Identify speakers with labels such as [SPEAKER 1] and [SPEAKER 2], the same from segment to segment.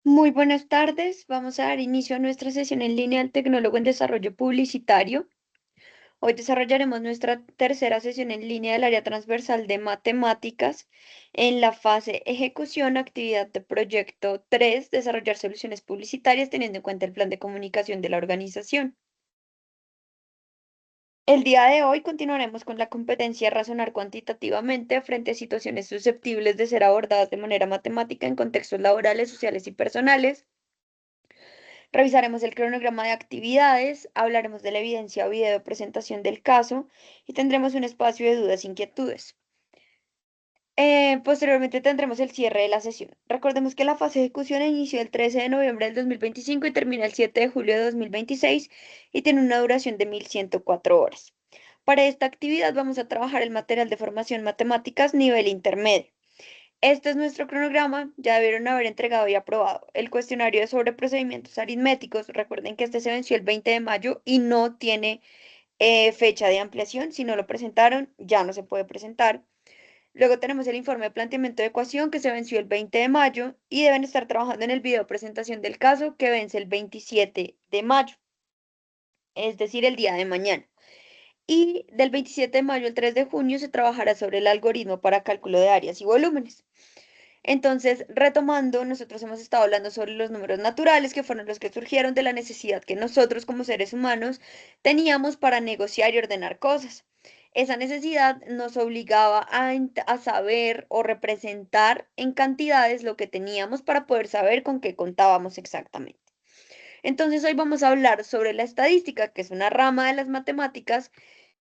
[SPEAKER 1] Muy buenas tardes. Vamos a dar inicio a nuestra sesión en línea del tecnólogo en desarrollo publicitario. Hoy desarrollaremos nuestra tercera sesión en línea del área transversal de matemáticas en la fase ejecución, actividad de proyecto 3, desarrollar soluciones publicitarias teniendo en cuenta el plan de comunicación de la organización. El día de hoy continuaremos con la competencia de razonar cuantitativamente frente a situaciones susceptibles de ser abordadas de manera matemática en contextos laborales, sociales y personales. Revisaremos el cronograma de actividades, hablaremos de la evidencia o video de presentación del caso y tendremos un espacio de dudas e inquietudes. Posteriormente tendremos el cierre de la sesión. Recordemos que la fase de ejecución inició el 13 de noviembre del 2025 y termina el 7 de julio de 2026 y tiene una duración de 1104 horas. Para esta actividad vamos a trabajar el material de formación matemáticas nivel intermedio. Este es nuestro cronograma, ya debieron haber entregado y aprobado el cuestionario sobre procedimientos aritméticos. Recuerden que este se venció el 20 de mayo y no tiene fecha de ampliación. Si no lo presentaron, ya no se puede presentar. Luego tenemos el informe de planteamiento de ecuación que se venció el 20 de mayo y deben estar trabajando en el video presentación del caso que vence el 27 de mayo, es decir, el día de mañana. Y del 27 de mayo al 3 de junio se trabajará sobre el algoritmo para cálculo de áreas y volúmenes. Entonces, retomando, nosotros hemos estado hablando sobre los números naturales, que fueron los que surgieron de la necesidad que nosotros como seres humanos teníamos para negociar y ordenar cosas. Esa necesidad nos obligaba a saber o representar en cantidades lo que teníamos para poder saber con qué contábamos exactamente. Entonces, hoy vamos a hablar sobre la estadística, que es una rama de las matemáticas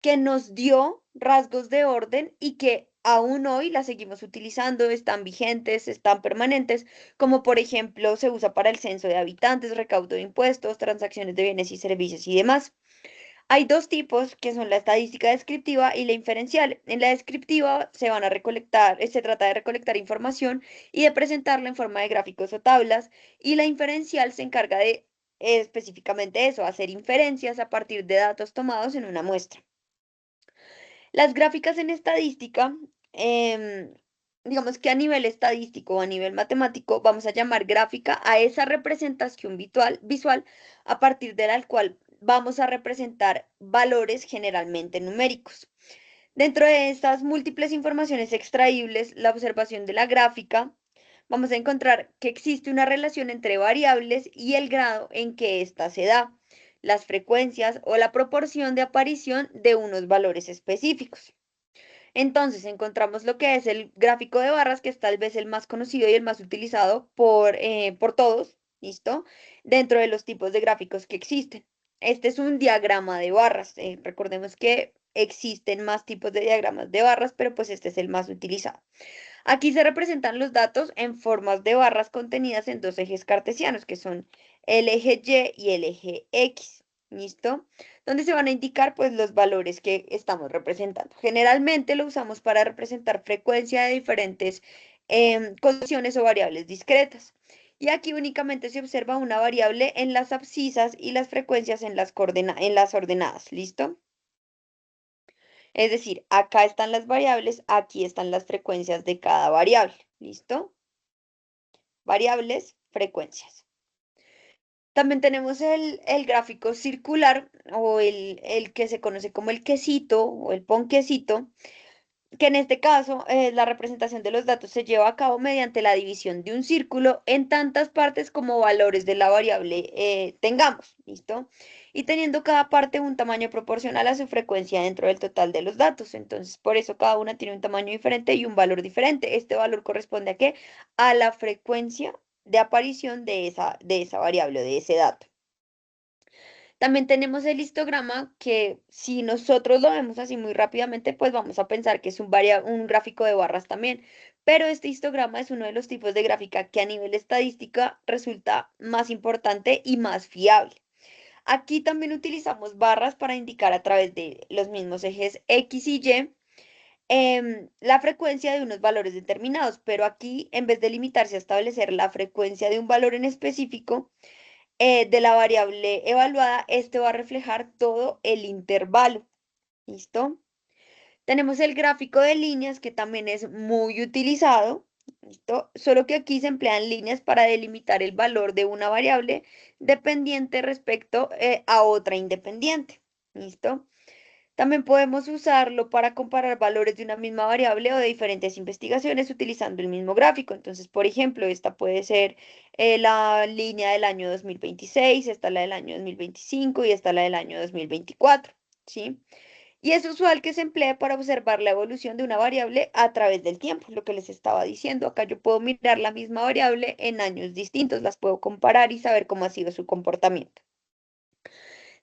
[SPEAKER 1] que nos dio rasgos de orden y que aún hoy las seguimos utilizando, están vigentes, están permanentes, como por ejemplo se usa para el censo de habitantes, recaudo de impuestos, transacciones de bienes y servicios y demás. Hay dos tipos que son la estadística descriptiva y la inferencial. En la descriptiva se van a recolectar, se trata de recolectar información y de presentarla en forma de gráficos o tablas, y la inferencial se encarga de específicamente eso, hacer inferencias a partir de datos tomados en una muestra. Las gráficas en estadística, em, digamos que a nivel estadístico o a nivel matemático, vamos a llamar gráfica a esa representación visual a partir de la cual vamos a representar valores generalmente numéricos. Dentro de estas múltiples informaciones extraíbles, la observación de la gráfica, vamos a encontrar que existe una relación entre variables y el grado en que ésta se da, las frecuencias o la proporción de aparición de unos valores específicos. Entonces encontramos lo que es el gráfico de barras, que es tal vez el más conocido y el más utilizado por todos, ¿listo? Dentro de los tipos de gráficos que existen. Este es un diagrama de barras. Recordemos que existen más tipos de diagramas de barras, pero pues este es el más utilizado. Aquí se representan los datos en formas de barras contenidas en dos ejes cartesianos, que son el eje Y y el eje X. ¿Listo? Donde se van a indicar pues los valores que estamos representando. Generalmente lo usamos para representar frecuencia de diferentes condiciones o variables discretas. Y aquí únicamente se observa una variable en las abscisas y las frecuencias en en las ordenadas. ¿Listo? Es decir, acá están las variables, aquí están las frecuencias de cada variable. ¿Listo? Variables, frecuencias. También tenemos el gráfico circular o el que se conoce como el quesito o el ponquecito, que en este caso la representación de los datos se lleva a cabo mediante la división de un círculo en tantas partes como valores de la variable tengamos, ¿listo? Y teniendo cada parte un tamaño proporcional a su frecuencia dentro del total de los datos. Entonces, por eso cada una tiene un tamaño diferente y un valor diferente. Este valor corresponde a qué? A la frecuencia de aparición de esa variable, de ese dato. También tenemos el histograma que si nosotros lo vemos así muy rápidamente, pues vamos a pensar que es un gráfico de barras también. Pero este histograma es uno de los tipos de gráfica que a nivel estadística resulta más importante y más fiable. Aquí también utilizamos barras para indicar a través de los mismos ejes X y Y la frecuencia de unos valores determinados, pero aquí en vez de limitarse a establecer la frecuencia de un valor en específico, de la variable evaluada, este va a reflejar todo el intervalo. ¿Listo? Tenemos el gráfico de líneas que también es muy utilizado. ¿Listo? Solo que aquí se emplean líneas para delimitar el valor de una variable dependiente respecto a otra independiente. ¿Listo? También podemos usarlo para comparar valores de una misma variable o de diferentes investigaciones utilizando el mismo gráfico. Entonces, por ejemplo, esta puede ser la línea del año 2026, esta la del año 2025 y esta la del año 2024. ¿Sí? Y es usual que se emplee para observar la evolución de una variable a través del tiempo, lo que les estaba diciendo. Acá yo puedo mirar la misma variable en años distintos, las puedo comparar y saber cómo ha sido su comportamiento.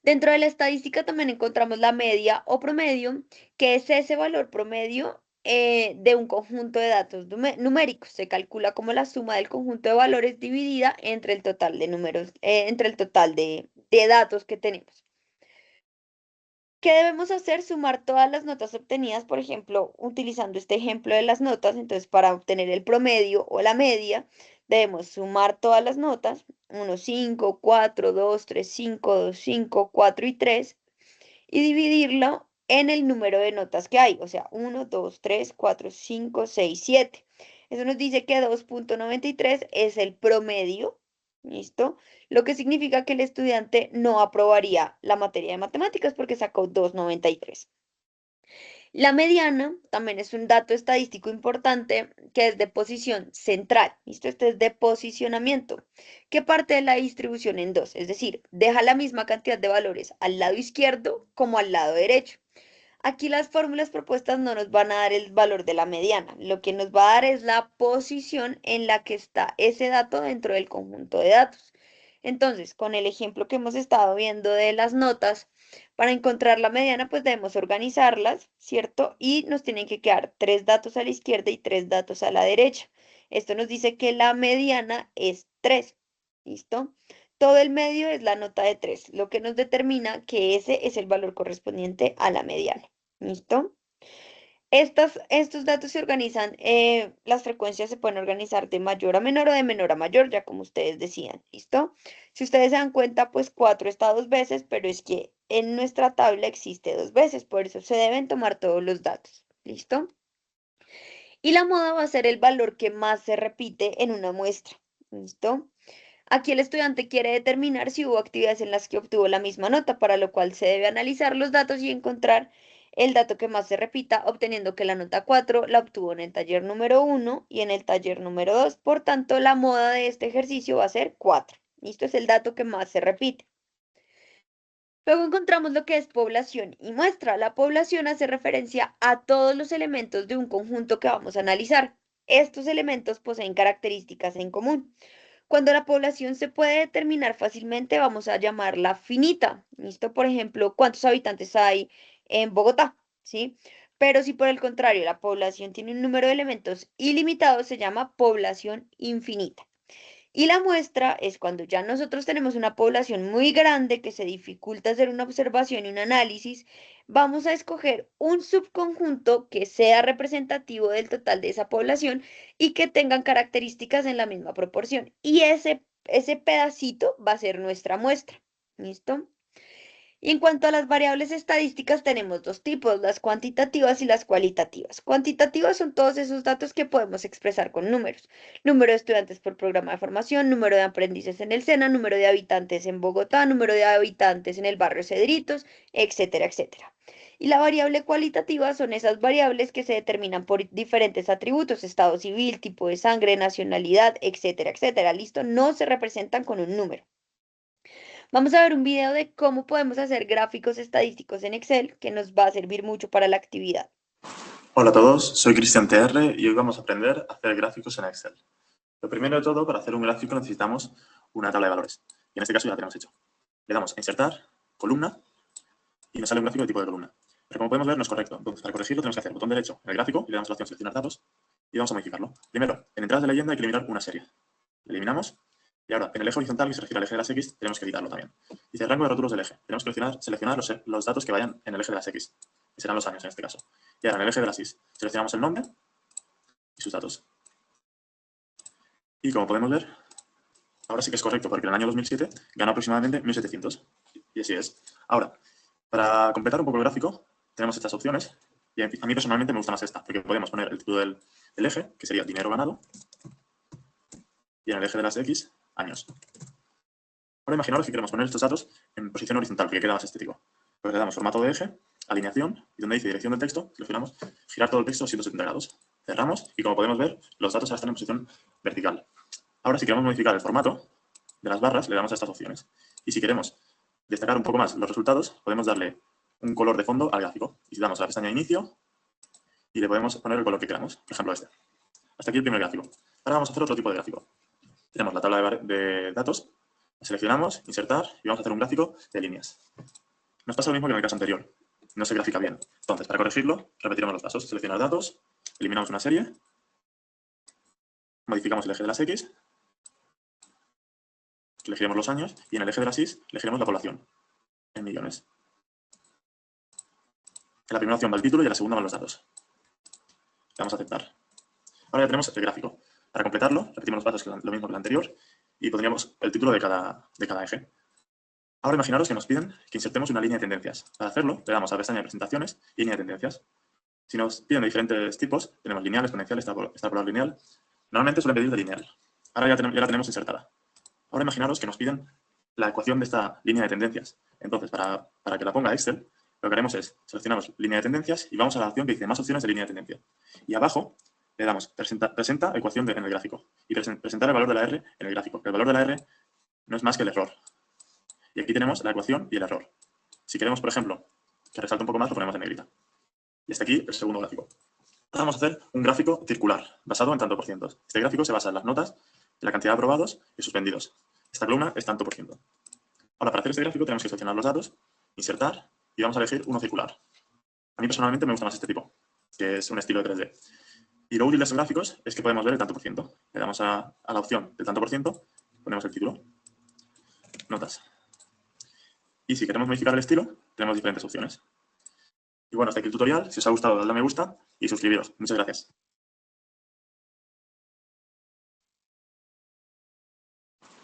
[SPEAKER 1] Dentro de la estadística también encontramos la media o promedio, que es ese valor promedio de un conjunto de datos numéricos. Se calcula como la suma del conjunto de valores dividida entre el total de números, entre el total de datos que tenemos. ¿Qué debemos hacer? Sumar todas las notas obtenidas, por ejemplo, utilizando este ejemplo de las notas. Entonces, para obtener el promedio o la media, debemos sumar todas las notas, 1, 5, 4, 2, 3, 5, 2, 5, 4 y 3, y dividirlo en el número de notas que hay, o sea, 1, 2, 3, 4, 5, 6, 7. Eso nos dice que 2,93 es el promedio, ¿listo? Lo que significa que el estudiante no aprobaría la materia de matemáticas porque sacó 2,93. La mediana también es un dato estadístico importante que es de posición central. ¿Listo? Este es de posicionamiento, que parte de la distribución en dos, es decir, deja la misma cantidad de valores al lado izquierdo como al lado derecho. Aquí las fórmulas propuestas no nos van a dar el valor de la mediana, lo que nos va a dar es la posición en la que está ese dato dentro del conjunto de datos. Entonces, con el ejemplo que hemos estado viendo de las notas, para encontrar la mediana, pues debemos organizarlas, ¿cierto? Y nos tienen que quedar 3 datos a la izquierda y 3 datos a la derecha. Esto nos dice que la mediana es 3. ¿Listo? Todo el medio es la nota de 3, lo que nos determina que ese es el valor correspondiente a la mediana. ¿Listo? Estos datos se organizan, las frecuencias se pueden organizar de mayor a menor o de menor a mayor, ya como ustedes decían, ¿listo? Si ustedes se dan cuenta, pues 4 está 2 veces, pero es que en nuestra tabla existe 2 veces, por eso se deben tomar todos los datos, ¿listo? Y la moda va a ser el valor que más se repite en una muestra, ¿listo? Aquí el estudiante quiere determinar si hubo actividades en las que obtuvo la misma nota, para lo cual se debe analizar los datos y encontrar el dato que más se repita, obteniendo que la nota 4 la obtuvo en el taller número 1 y en el taller número 2. Por tanto, la moda de este ejercicio va a ser 4. Esto es el dato que más se repite. Luego encontramos lo que es población y muestra. La población hace referencia a todos los elementos de un conjunto que vamos a analizar. Estos elementos poseen características en común. Cuando la población se puede determinar fácilmente, vamos a llamarla finita. ¿Listo? Por ejemplo, ¿cuántos habitantes hay en Bogotá? ¿Sí? Pero si por el contrario la población tiene un número de elementos ilimitado, se llama población infinita. Y la muestra es cuando ya nosotros tenemos una población muy grande que se dificulta hacer una observación y un análisis, vamos a escoger un subconjunto que sea representativo del total de esa población y que tengan características en la misma proporción. Y ese pedacito va a ser nuestra muestra. ¿Listo? Y en cuanto a las variables estadísticas, tenemos dos tipos, las cuantitativas y las cualitativas. Cuantitativas son todos esos datos que podemos expresar con números. Número de estudiantes por programa de formación, número de aprendices en el SENA, número de habitantes en Bogotá, número de habitantes en el barrio Cedritos, etcétera, etcétera. Y la variable cualitativa son esas variables que se determinan por diferentes atributos, estado civil, tipo de sangre, nacionalidad, etcétera, etcétera. ¿Listo? No se representan con un número. Vamos a ver un video de cómo podemos hacer gráficos estadísticos en Excel que nos va a servir mucho para la actividad.
[SPEAKER 2] Hola a todos, soy Cristian TR y hoy vamos a aprender a hacer gráficos en Excel. Lo primero de todo, para hacer un gráfico necesitamos una tabla de valores. Y en este caso ya la tenemos hecho. Le damos a insertar, columna, y nos sale un gráfico de tipo de columna. Pero como podemos ver no es correcto. Entonces, para corregirlo tenemos que hacer botón derecho en el gráfico y le damos la opción seleccionar datos y vamos a modificarlo. Primero, en entradas de leyenda hay que eliminar una serie. Le eliminamos y ahora en el eje horizontal que se refiere al eje de las X tenemos que editarlo también. Dice rango de rótulos del eje. Tenemos que seleccionar los datos que vayan en el eje de las X. Que serán los años en este caso. Y ahora en el eje de las Y seleccionamos el nombre y sus datos. Y como podemos ver, ahora sí que es correcto, porque en el año 2007 ganó aproximadamente 1.700. Y así es. Ahora, para completar un poco el gráfico, tenemos estas opciones. Y a mí personalmente me gusta más esta, porque podemos poner el título del eje, que sería dinero ganado, y en el eje de las X, años. Ahora imaginaros que queremos poner estos datos en posición horizontal, porque queda más estético. Pues le damos formato de eje, alineación, y donde dice dirección del texto, seleccionamos girar todo el texto 170 grados. Cerramos, y como podemos ver, los datos ahora están en posición vertical. Ahora, si queremos modificar el formato de las barras, le damos a estas opciones. Y si queremos destacar un poco más los resultados, podemos darle un color de fondo al gráfico. Y si damos a la pestaña de inicio, y le podemos poner el color que queramos, por ejemplo este. Hasta aquí el primer gráfico. Ahora vamos a hacer otro tipo de gráfico. Tenemos la tabla de datos, seleccionamos, insertar, y vamos a hacer un gráfico de líneas. Nos pasa lo mismo que en el caso anterior. No se grafica bien. Entonces, para corregirlo, repetiremos los pasos. Seleccionar datos, eliminamos una serie, modificamos el eje de las X, elegiremos los años, y en el eje de las Y elegiremos la población, en millones. En la primera opción va el título y en la segunda van los datos. Le damos a aceptar. Ahora ya tenemos el gráfico. Para completarlo, repetimos los pasos, lo mismo que el anterior, y pondríamos el título de cada eje. Ahora imaginaros que nos piden que insertemos una línea de tendencias. Para hacerlo, le damos a la pestaña de presentaciones y línea de tendencias. Si nos piden de diferentes tipos, tenemos lineal, exponencial, extrapolar lineal. Normalmente suelen pedir de lineal. Ahora ya la tenemos insertada. Ahora imaginaros que nos piden la ecuación de esta línea de tendencias. Entonces, para que la ponga Excel, lo que haremos es seleccionamos línea de tendencias y vamos a la opción que dice más opciones de línea de tendencia. Y abajo le damos presenta ecuación en el gráfico y presentar el valor de la R en el gráfico. El valor de la R no es más que el error. Y aquí tenemos la ecuación y el error. Si queremos, por ejemplo, que resalte un poco más, lo ponemos en negrita. Y hasta aquí el segundo gráfico. Ahora vamos a hacer un gráfico circular, basado en tanto por cientos. Este gráfico se basa en las notas, en la cantidad de aprobados y suspendidos. Esta columna es tanto por ciento. Ahora, para hacer este gráfico tenemos que seleccionar los datos, insertar, y vamos a elegir uno circular. A mí personalmente me gusta más este tipo, que es un estilo de 3D. Y lo útil de estos gráficos es que podemos ver el tanto por ciento. Le damos a la opción del tanto por ciento, ponemos el título, notas. Y si queremos modificar el estilo, tenemos diferentes opciones. Y bueno, hasta aquí el tutorial. Si os ha gustado, dadle a me gusta y suscribiros. Muchas gracias.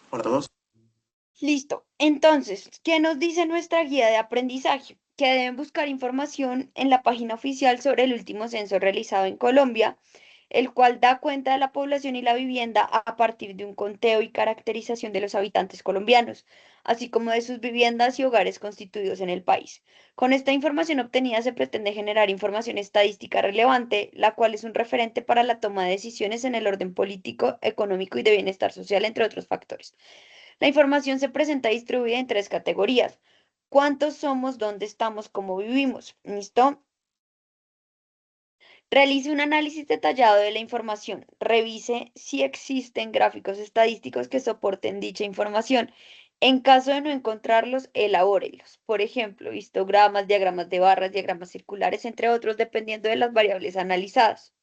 [SPEAKER 2] Hola a todos.
[SPEAKER 1] Listo. Entonces, ¿qué nos dice nuestra guía de aprendizaje? Que deben buscar información en la página oficial sobre el último censo realizado en Colombia, el cual da cuenta de la población y la vivienda a partir de un conteo y caracterización de los habitantes colombianos, así como de sus viviendas y hogares constituidos en el país. Con esta información obtenida se pretende generar información estadística relevante, la cual es un referente para la toma de decisiones en el orden político, económico y de bienestar social, entre otros factores. La información se presenta distribuida en tres categorías. ¿Cuántos somos? ¿Dónde estamos? ¿Cómo vivimos? ¿Listo? Realice un análisis detallado de la información. Revise si existen gráficos estadísticos que soporten dicha información. En caso de no encontrarlos, elabórelos. Por ejemplo, histogramas, diagramas de barras, diagramas circulares, entre otros, dependiendo de las variables analizadas.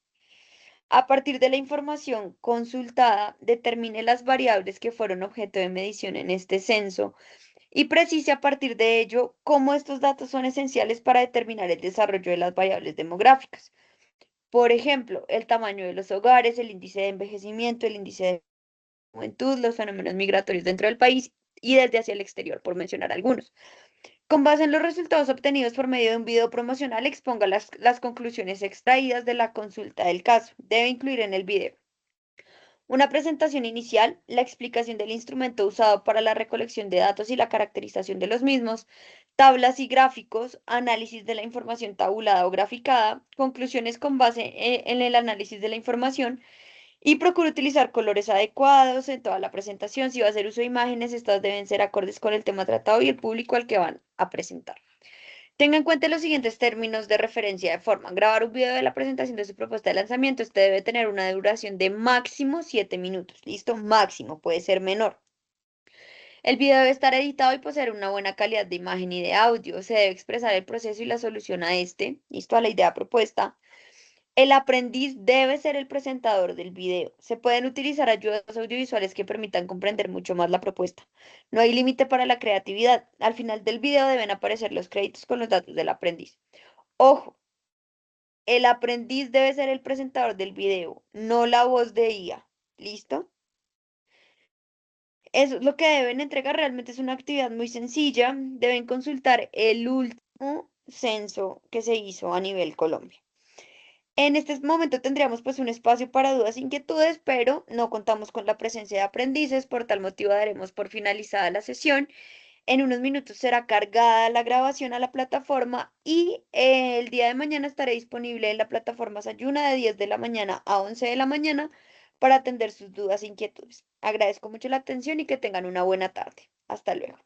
[SPEAKER 1] A partir de la información consultada, determine las variables que fueron objeto de medición en este censo y precise a partir de ello cómo estos datos son esenciales para determinar el desarrollo de las variables demográficas. Por ejemplo, el tamaño de los hogares, el índice de envejecimiento, el índice de juventud, los fenómenos migratorios dentro del país y desde hacia el exterior, por mencionar algunos. Con base en los resultados obtenidos por medio de un video promocional, exponga las conclusiones extraídas de la consulta del caso. Debe incluir en el video una presentación inicial, la explicación del instrumento usado para la recolección de datos y la caracterización de los mismos, tablas y gráficos, análisis de la información tabulada o graficada, conclusiones con base en el análisis de la información y procure utilizar colores adecuados en toda la presentación. Si va a hacer uso de imágenes, estas deben ser acordes con el tema tratado y el público al que van a presentar. Tenga en cuenta los siguientes términos de referencia de forma. Grabar un video de la presentación de su propuesta de lanzamiento. Este debe tener una duración de máximo 7 minutos. ¿Listo? Máximo, puede ser menor. El video debe estar editado y poseer una buena calidad de imagen y de audio. Se debe expresar el proceso y la solución a este. ¿Listo? A la idea propuesta. El aprendiz debe ser el presentador del video. Se pueden utilizar ayudas audiovisuales que permitan comprender mucho más la propuesta. No hay límite para la creatividad. Al final del video deben aparecer los créditos con los datos del aprendiz. Ojo, el aprendiz debe ser el presentador del video, no la voz de IA. ¿Listo? Eso es lo que deben entregar. Realmente es una actividad muy sencilla. Deben consultar el último censo que se hizo a nivel Colombia. En este momento tendríamos pues un espacio para dudas e inquietudes, pero no contamos con la presencia de aprendices, por tal motivo daremos por finalizada la sesión. En unos minutos será cargada la grabación a la plataforma y el día de mañana estaré disponible en la plataforma Sayuna de 10 de la mañana a 11 de la mañana para atender sus dudas e inquietudes. Agradezco mucho la atención y que tengan una buena tarde. Hasta luego.